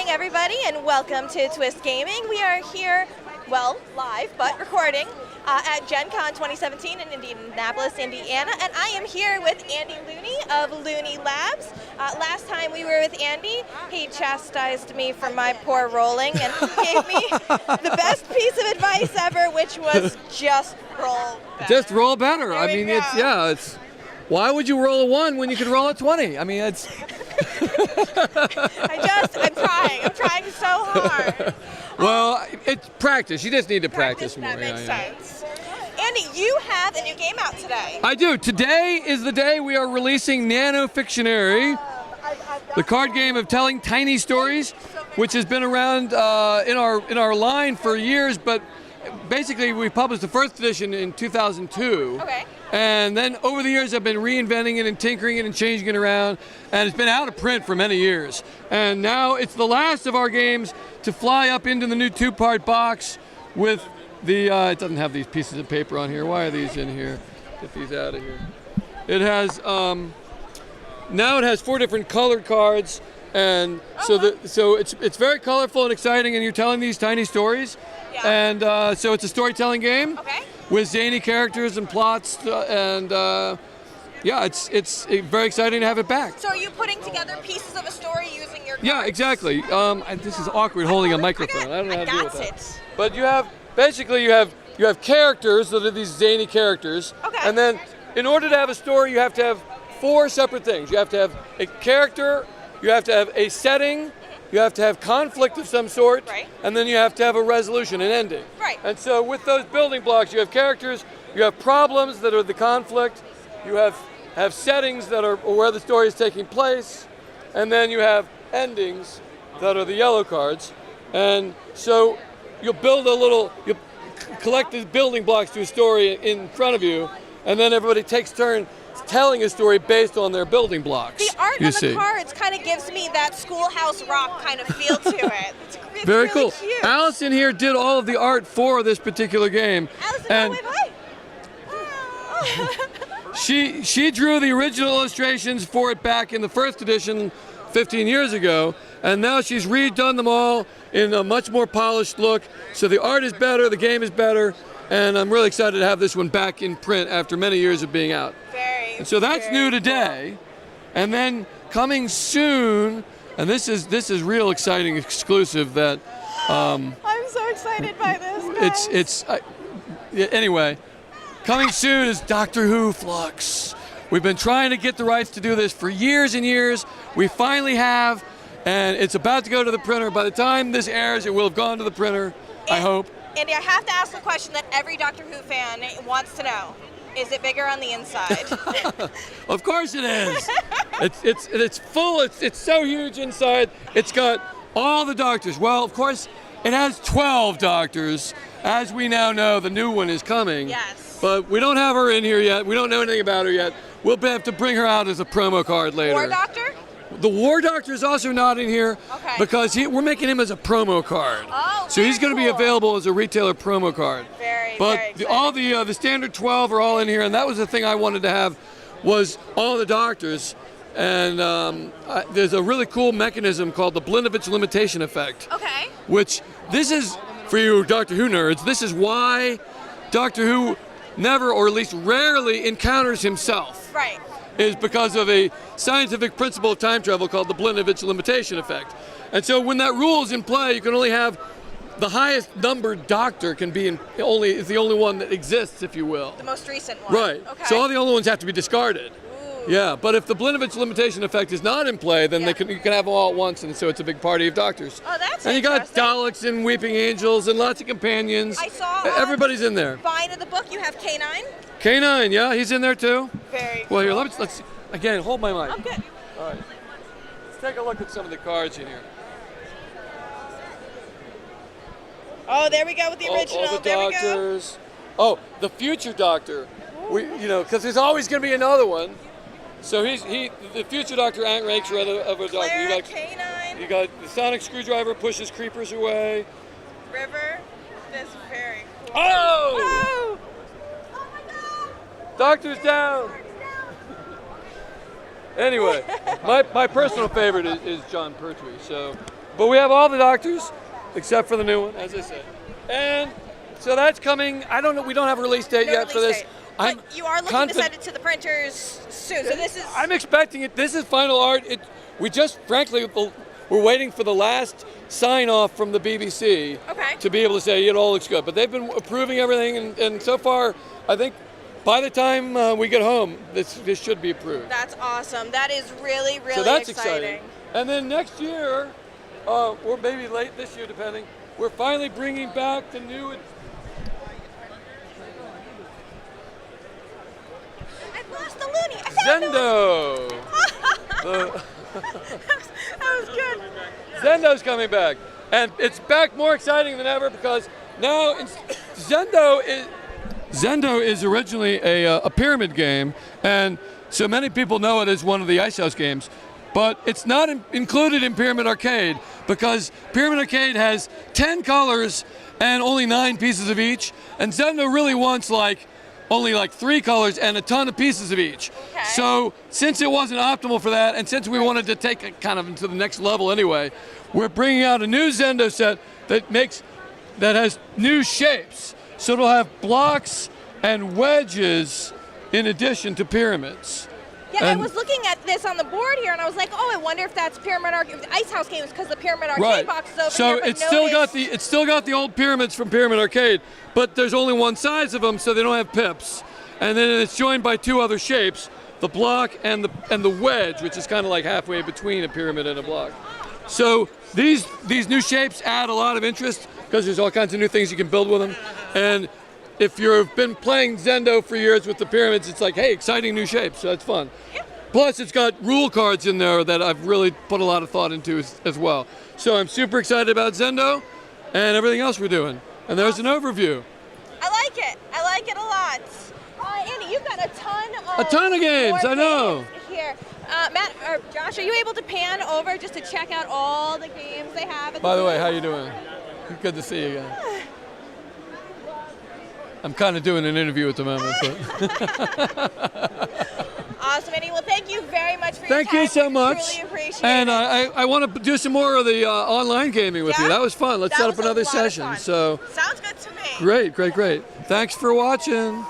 everybody, and welcome to Twist Gaming. We are here, well, live, but recording at Gen Con 2017 in Indianapolis, Indiana, and I am here with Andy Looney of Looney Labs. Last time we were with Andy, he chastised me for my poor rolling and gave me the best piece of advice ever, which was just roll better. Just roll better. There I mean, it's why would you roll a 1 when you could roll a 20? I mean, it's... I'm trying so hard. Well, it's practice. You just need to practice more. That makes sense. Andy, you have a new game out today. I do. Today is the day we are releasing Nanofictionary, the card game of telling tiny stories, which has been around in our line for years, but basically we published the first edition in 2002. Okay. And then over the years I've been reinventing it and tinkering it and changing it around, and it's been out of print for many years. And now it's the last of our games to fly up into the new 2-part box with the, it doesn't have these pieces of paper on here. Why are these in here? Get these out of here. It has, now it has 4 different colored cards, and so it's very colorful and exciting, and you're telling these tiny stories. Yeah. And so it's a storytelling game. Okay. With zany characters and plots, and yeah, it's very exciting to have it back. So are you putting together pieces of a story using your cards? Yeah, exactly. This is awkward holding a microphone. I don't know how to deal with that. But you have basically you have characters that are these zany characters. Okay. And then in order to have a story, you have to have 4 separate things. You have to have a character, you have to have a setting, you have to have conflict of some sort, right, and then you have to have a resolution, an ending. Right. And so with those building blocks, you have characters, you have problems that are the conflict, you have settings that are where the story is taking place, and then you have endings that are the yellow cards. And so you'll you'll collect the building blocks to a story in front of you, and then everybody takes turn telling a story based on their building blocks. The art on the cards kind of gives me that Schoolhouse Rock kind of feel to it. It's very really cool. Cute. Alison here did all of the art for this particular game. Alison, wave hi. She drew the original illustrations for it back in the first edition 15 years ago, and now she's redone them all in a much more polished look. So the art is better, the game is better, and I'm really excited to have this one back in print after many years of being out. And so that's new today, and then coming soon, and this is real exciting exclusive that. I'm so excited by this. Guys. Anyway, coming soon is Doctor Who Fluxx. We've been trying to get the rights to do this for years and years. We finally have, and it's about to go to the printer. By the time this airs, it will have gone to the printer. I hope. Andy, I have to ask the question that every Doctor Who fan wants to know. Is it bigger on the inside? Of course it is. It's full. It's so huge inside. It's got all the doctors. Well, of course, it has 12 doctors. As we now know, the new one is coming. Yes. But we don't have her in here yet. We don't know anything about her yet. We'll have to bring her out as a promo card later. War Doctor? The War Doctor is also not in here because we're making him as a promo card. Oh, so he's going to be available as a retailer promo card. Very all the standard 12 are all in here, and that was the thing I wanted to have was all the doctors. And there's a really cool mechanism called the Blinovitch limitation effect. Okay. Which this is for you Doctor Who nerds. This is why Doctor Who never, or at least rarely, encounters himself. Right. Is because of a scientific principle of time travel called the Blinovitch limitation effect. And so when that rule is in play, you can only have the highest numbered doctor is the only one that exists, if you will. The most recent one. Right. Okay. So all the other ones have to be discarded. Ooh. Yeah, but if the Blinovitch limitation effect is not in play, then you can have them all at once, and so it's a big party of doctors. Oh, that's And you got Daleks and Weeping Angels and lots of companions. I saw everybody's in there. Spine of the book, you have K9. K9, yeah, he's in there too. Very Well, here, let's again, hold my mic. I'm good. All right. Let's take a look at some of the cards in here. Oh, there we go with the original. All the there doctors. Oh, the future Doctor. Because there's always going to be another one. So the future Doctor ranks rather of a Doctor. You got K9. You got the sonic screwdriver pushes creepers away. River. This is very cool. Oh! Oh my God! Doctor's down. Anyway, my personal favorite is John Pertwee. So But we have all the Doctors, except for the new one, as I said. And so that's coming. I don't know. We don't have a release date yet for this. But you are looking to send it to the printers soon. So this is. I'm expecting it. This is final art. We just, frankly, we're waiting for the last sign off from the BBC to be able to say it all looks good. But they've been approving everything, and so far, I think by the time we get home, this should be approved. That's awesome. That is really, really so that's exciting. And then next year, or maybe late this year, depending, we're finally bringing back the new. I've lost the Looney. I found Zendo. That was good. Zendo's coming back, and it's back more exciting than ever because now Zendo is originally a pyramid game, and so many people know it as one of the Ice House games, but it's not included in Pyramid Arcade because Pyramid Arcade has 10 colors and only 9 pieces of each, and Zendo really wants only 3 colors and a ton of pieces of each. Okay. So since it wasn't optimal for that, and since we wanted to take it kind of into the next level anyway, we're bringing out a new Zendo set that has new shapes. So it'll have blocks and wedges in addition to pyramids. Yeah, I was looking at this on the board here, and I was like, oh, I wonder if that's Pyramid Arcade, Ice House games, because the Pyramid Arcade box is over so here. So it's still got the old pyramids from Pyramid Arcade, but there's only one size of them, so they don't have pips. And then it's joined by 2 other shapes, the block and the wedge, which is kind of like halfway between a pyramid and a block. So these new shapes add a lot of interest because there's all kinds of new things you can build with them. And if you've been playing Zendo for years with the pyramids, it's like, hey, exciting new shapes, so that's fun. Yeah. Plus, it's got rule cards in there that I've really put a lot of thought into as well. So I'm super excited about Zendo and everything else we're doing. And there's an overview. I like it. I like it a lot. Andy, you've got a ton of games, I know. Here. Matt or Josh, are you able to pan over just to check out all the games they have? By the way, how you doing? Good to see you again. I'm kind of doing an interview at the moment. Awesome, Andy. Well, thank you very much for your time. Thank you so much. Truly appreciate and it. I want to do some more of the online gaming with you. That was fun. Let's set up another session. So sounds good to me. Great. Thanks for watching.